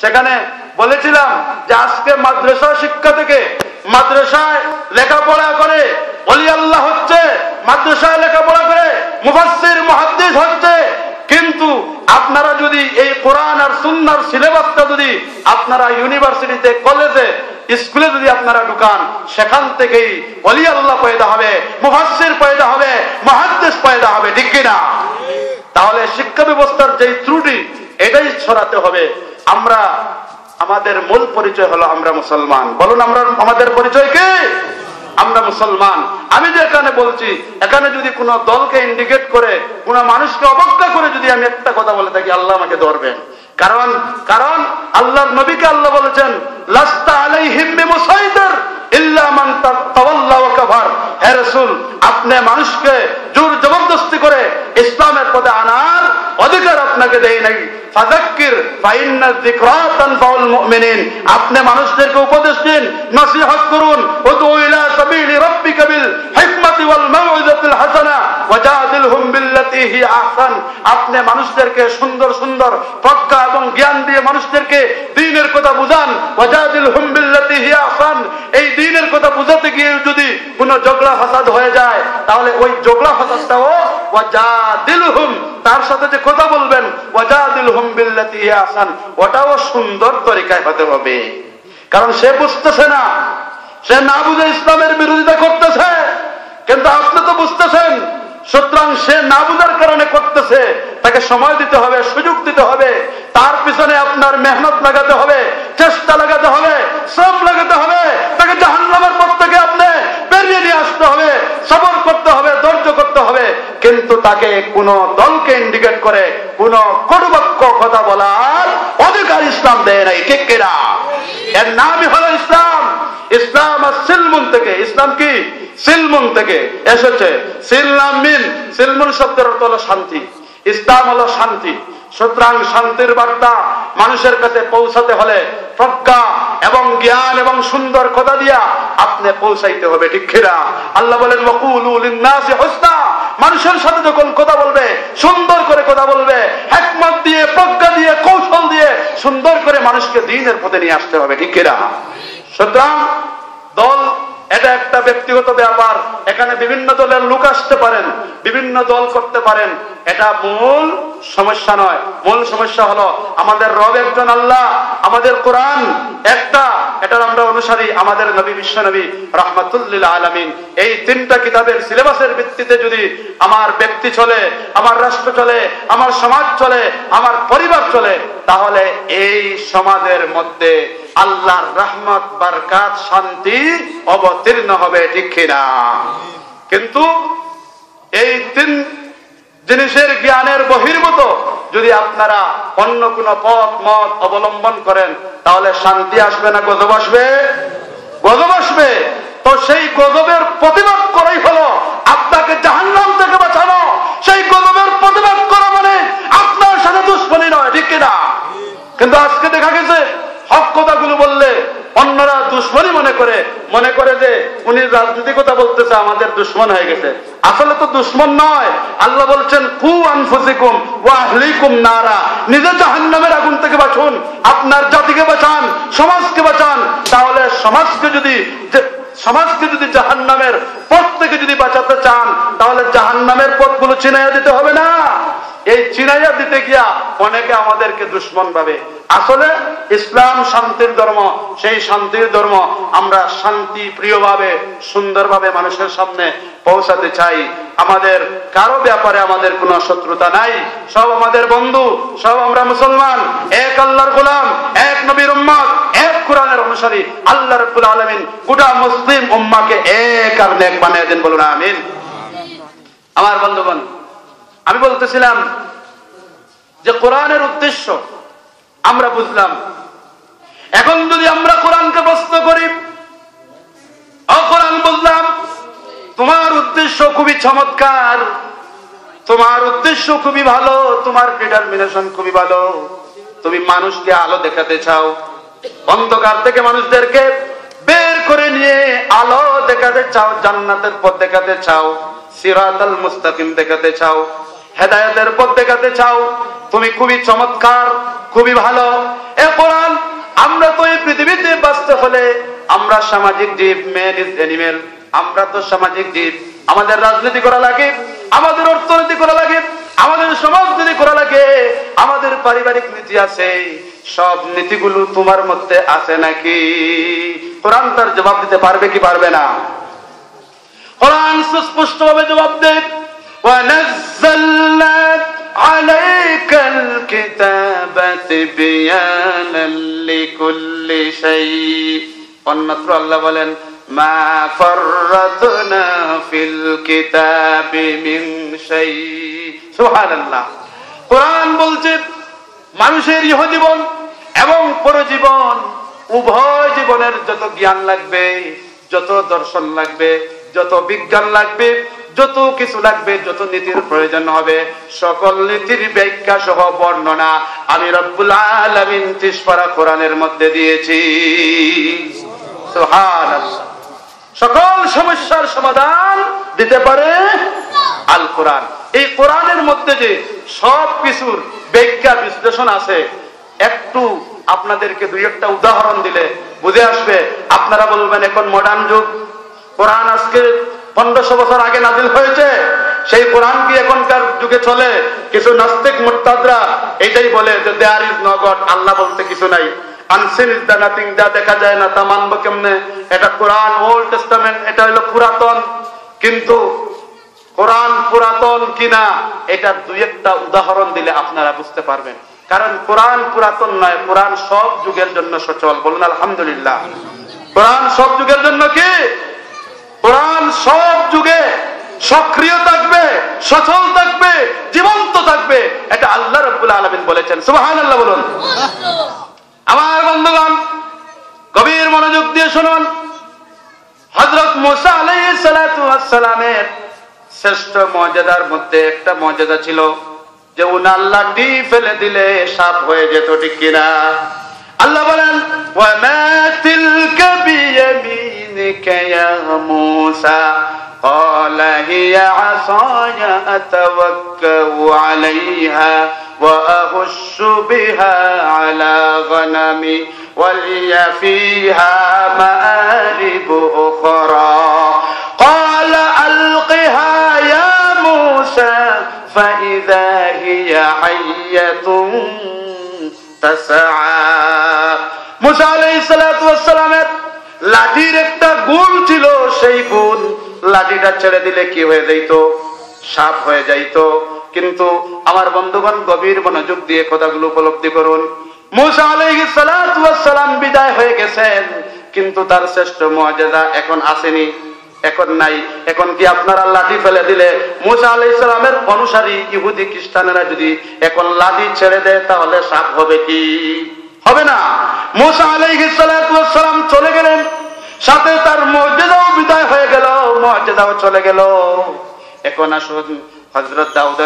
সেখানে বলেছিলাম যে আজকে মাদ্রাসা শিক্ষা থেকে মাদ্রাসায় লেখাপড়া করে ওলি আল্লাহ হচ্ছে, মাদ্রাসায় লেখাপড়া করে মুফাসসির মুহাদ্দিস হচ্ছে, কিন্তু আপনারা যদি এই কোরআন আর সুন্নাহর সিলেবাসটা যদি আপনারা ইউনিভার্সিটিতে কলেজে স্কুলে যদি আপনারা ঢুকান, সেখান থেকেই ওলি আল্লাহ পয়দা হবে, মুফাসসির পয়দা হবে, মুহাদ্দিস পয়দা হবে, ঠিক কিনা? তাহলে শিক্ষা ব্যবস্থার যে ত্রুটি এটাই ছড়াতে হবে। আমরা আমাদের মূল পরিচয় হলো আমরা মুসলমান। বলুন আমরা আমাদের পরিচয় কি? আমরা মুসলমান। আমি যে এখানে বলছি, এখানে যদি কোনো দলকে ইন্ডিকেট করে, কোনো মানুষকে অবজ্ঞা করে যদি আমি একটা কথা বলে থাকি, আল্লাহ আমাকে ধরবেন। কারণ আল্লাহর নবীকে আল্লাহ বলেছেন লাস্তা আলাইহিম বিমুসাইতির ইল্লা মান তাওয়াল্লা ওয়া কাফার। হে রাসূল, আপনি মানুষকে জোর জবরদস্তি করে ইসলামের পথে আনার অধিকার আপনাকে দেয় নাই। ফাযাক্কির ফাইন্না যিকরা তানফাউল মুমিনিন। আপনি মানুষদেরকে উপদেশ দিন, নসিহত করুন। উদউ ইলা সাবিলি রাব্বিকা বিল হিকমাতি ওয়াল মাউইযাতিল হাসানা ওয়াজাদিলহুম বিল্লাতী হিয়া আহসান। আপনি মানুষদেরকে সুন্দর সুন্দর প্রজ্ঞা এবং জ্ঞান দিয়ে মানুষদেরকে দ্বীনের কথা বুঝান। ওয়াজাদিলহুম বিল্লাতী হিয়া আহসান। এই দ্বীনের কথা বুঝাতে গিয়ে যদি কোনো ঝগড়া ফাসাদ হয়ে যায়, তাহলে ওই ঝগড়া ফাসাদটাও ওয়াজাদিলহুম, তার সাথে যে কথা বলবেন ওয়াজাদিলহুম বিল্লাতী হিয়া আহসান, ওটাও সুন্দর তরিকায় হতে হবে। কারণ সে বুঝতেছে না, সে না বুঝে ইসলামের বিরোধিতা করতেছে, কিন্তু আপনি তো বুঝতেছেন। সুতরাং সে না বুঝার কারণে করতেছে, তাকে সময় দিতে হবে, সুযোগ দিতে হবে, তার পিছনে আপনার মেহনত লাগাতে হবে, চেষ্টা লাগাতে হবে, শ্রম লাগাতে হবে, তাকে জাহান্নামের পথ থেকে আপনি বেরিয়ে নিয়ে আসতে হবে, সবর করতে হবে, ধৈর্য করতে হবে। কিন্তু তাকে কোন দলকে ইন্ডিকেট করে কোন কটুবাক্য কথা বলার অধিকার ইসলাম দেয় নাই, ঠিক কিনা? এর নামই হলো ইসলাম। ইসলাম আর সিলমুন থেকে, ইসলাম কি সিলমুন থেকে এসেছে। সিলমুন শব্দের অর্থ হলো শান্তি, ইসলাম হলো শান্তি। সুতরাং শান্তির বার্তা মানুষের কাছে পৌঁছাতে হলে প্রজ্ঞা এবং জ্ঞান এবং সুন্দর কথা দিয়া আপনি পৌঁছাইতে হবে, ঠিক কিনা? আল্লাহ বলেন ওয়াকুলু লিন্নাসি হুসনা। মানুষের সাথে যখন কথা বলবে, সুন্দর করে কথা বলবে, হিকমত দিয়ে, প্রজ্ঞা দিয়ে, কৌশল দিয়ে সুন্দর করে মানুষকে দ্বীনের পথে নিয়ে আসতে হবে, ঠিক কিনা? সুতরাং দল এটা একটা ব্যক্তিগত ব্যাপার। এখানে বিভিন্ন দলের লোক আসতে পারেন, বিভিন্ন দল করতে পারেন, এটা মূল সমস্যা নয়। মূল সমস্যা হলো আমাদের রব একজন আল্লাহ, আমাদের কোরআন একটা, এটার আমরা অনুসারী। আমাদের নবী বিশ্ব নবী রাহমাতুল লিল আলামিন। এই তিনটা কিতাবের সিলেবাসের ভিত্তিতে যদি আমার ব্যক্তি চলে, আমার রাষ্ট্র চলে, আমার সমাজ চলে, আমার পরিবার চলে, তাহলে এই সমাজের মধ্যে আল্লাহর রহমত, বরকত, শান্তি অবতীর্ণ হবে, ঠিক কিনা? কিন্তু এই তিন জিনিসের জ্ঞানের বহির্ভূত যদি আপনারা অন্য কোন পথ মত অবলম্বন করেন, তাহলে শান্তি আসবে না গজব আসবে? গজব আসবে। তো সেই গজবের প্রতিবাদ করাই হলো আপনাকে জাহান্নাম থেকে বাঁচানো। সেই গজবের প্রতিবাদ করা মানে আপনার সাথে দুশ্মনী নয়, ঠিক কিনা? কিন্তু আজকে দেখা গেছে হক কথাগুলো বললে অন্যরা দুশ্মনী মনে করে যে উনি রাজনীতিকতা বলতেছে, আমাদের দুশ্মন হয়ে গেছে। আসলে তো দুশ্মন নয়। আল্লাহ বলছেন কু আনফুসিকুম ওয়া আহলিকুম নারা। নিজে জাহান্নামের আগুন থেকে বাঁচুন, আপনার জাতিকে বাঁচান, সমাজকে বাঁচান। তাহলে সমাজকে যদি জাহান্নামের পথ থেকে যদি বাঁচাতে চান, তাহলে জাহান্নামের পথগুলো চিনাইয়া দিতে হবে না? এই চিনাইয়া দিতে গিয়া অনেকে আমাদেরকে দুশ্মন ভাবে। আসলে ইসলাম শান্তির ধর্ম। সেই শান্তির ধর্ম আমরা শান্তি প্রিয়ভাবে, সুন্দরভাবে মানুষের সামনে পৌঁছাতে চাই। আমাদের কারো ব্যাপারে আমাদের কোনো শত্রুতা নাই, সব আমাদের বন্ধু, সব আমরা মুসলমান, এক আল্লাহর গোলাম, এক নবীর উম্মত, এক কোরআনের অনুসারী। আল্লাহ রাব্বুল আলামিন গোটা মুসলিম উম্মাহকে এক আর নেক বানিয়ে দেন, বলুন আমিন। আমার বন্ধুগণ, আমি বলতেছিলাম যে কোরআনের উদ্দেশ্য আমরা বুঝলাম। এখন যদি আমরা কোরআনকে প্রশ্ন করি, কোরআন বুঝলাম, তোমার উদ্দেশ্য খুবই চমৎকার, তোমার উদ্দেশ্য খুবই ভালো, তোমার ডিটারমিনেশন খুবই ভালো। তুমি মানুষকে আলো দেখাতে চাও, অন্ধকার থেকে মানুষদেরকে বের করে নিয়ে আলো দেখাতে চাও, জান্নাতের পথ দেখাতে চাও, সিরাতাল মুস্তাকিম দেখাতে চাও, হেদায়েতের পথ দেখাতে চাও। তুমি খুবই চমৎকার, খুবই ভালো। এ কোরআন আমরা সামাজিক জীব, ম্যান ইজ অ্যানিমেল, আমরা তো সামাজিক জীব। আমাদের রাজনীতি করা লাগে, আমাদের অর্থনীতি করা লাগে, আমাদের সমাজনীতি করা লাগে, আমাদের পারিবারিক নীতি আছে। সব নীতিগুলো তোমার মধ্যে আছে নাকি? কোরআন তার জবাব দিতে পারবে কি পারবে না? কোরআন সুস্পষ্ট ভাবে জবাব দেয়, ওয়ানাজ্জালনা আলাইকাল কিতাবা তিবয়ানাল লিকুল্লি শাই। অন্যত্র আল্লাহ বলেন, মা ফাররাতনা ফিল কিতাবি মিন শাই। সুবহানাল্লাহ। কোরআন বলছে মানুষের ইহজীবন এবং পরজীবন উভয় জীবনের যত জ্ঞান লাগবে, যত দর্শন লাগবে, যত বিজ্ঞান লাগবে, যত কিছু লাগবে, যত নীতির প্রয়োজন হবে, সকল নীতির ব্যাখ্যা সহ বর্ণনা আমি রব্বুল আলামিন 30 পারা কোরআনের মধ্যে দিয়েছি। সুবহানাল্লাহ। সকল সমস্যার সমাধান দিতে পারে আল কোরআন। এই কোরআনের মধ্যে যে সব কিছুর ব্যাখ্যা বিশ্লেষণ আছে, একটু আপনাদেরকে দুই একটা উদাহরণ দিলে বুঝে আসবে। আপনারা বলবেন এখন মডার্ন যুগ, কোরআন আজকে 1500 বছর আগে নাজিল হয়েছে, সেই কোরআন কি এখনকার যুগে চলে? কিছু নাস্তিক মুরতাদরা এটাই বলে যে দেয়ার ইজ নো গড, আল্লাহ বলতে কিছু নাই, আনসিন ইজ দ্য নাথিং, যা দেখা যায় না তা মানবো কেমনে? এটা কোরআন ওল্ড টেস্টামেন্ট, এটা হলো পুরাতন। কিন্তু কোরআন পুরাতন কিনা এটা দুই একটা উদাহরণ দিলে আপনারা বুঝতে পারবেন। কারণ কোরআন পুরাতন নয়, কোরআন সব যুগের জন্য সচল। বলুন আলহামদুলিল্লাহ। কোরআন সব যুগের জন্য কি? কোরআন সব যুগে সক্রিয় থাকবে, সচল থাকবে, জীবন্ত থাকবে, এটা আল্লাহ রাব্বুল আলামিন বলেছেন। সুবহানাল্লাহ বলুন। আমার বন্ধুগণ, গভীর মনোযোগ দিয়ে শুনুন। হযরত মুসা আলাইহিস সালাতু ওয়াস সালামের শ্রেষ্ঠ মর্যাদার মধ্যে একটা মর্যাদা ছিল যে উনার লাঠি ফেলে দিলে সাপ হয়ে যেত, ঠিক কিনা? আল্লাহ বলেন, ওয়া মা তিলকা বিয়ামিনিকা ইয়া মূসা قال هي عصاي أتوكأ عليها وأهش بها على غنمي ولي فيها مآرب أخرى قال ألقها يا موسى فإذا هي حية تسعى। মুসা আলাইহিস সালাতু ওয়াস সালামের লাঠির একটা গুণ ছিল, সেই গুণ লাঠিটা ছেড়ে দিলে কি হয়ে যাইত? সাপ হয়ে যাইত। কিন্তু আমার বন্ধুগণ, গভীর মনোযোগ দিয়ে কথাগুলো উপলব্ধি করুন। মুসা আলাইহিস সালাতু ওয়াস সালাম বিদায় হয়ে গেছেন, কিন্তু তার শ্রেষ্ঠ মর্যাদা এখন আসেনি, এখন নাই। এখন কি আপনারা লাঠি ফেলে দিলে মুসা আলাইহিস সালামের অনুসারী ইহুদি খ্রিস্টানেরা যদি এখন লাঠি ছেড়ে দেয় তাহলে সাপ হবে কি? হবে না। মুসা আলাইহিস সালাতু ওয়াস সালাম চলে গেলেন, সাথে তার মর্যাদাও বিদায় হয়ে গেল, মর্যাদাও চলে গেল। এখন আসুন হযরত দাউদ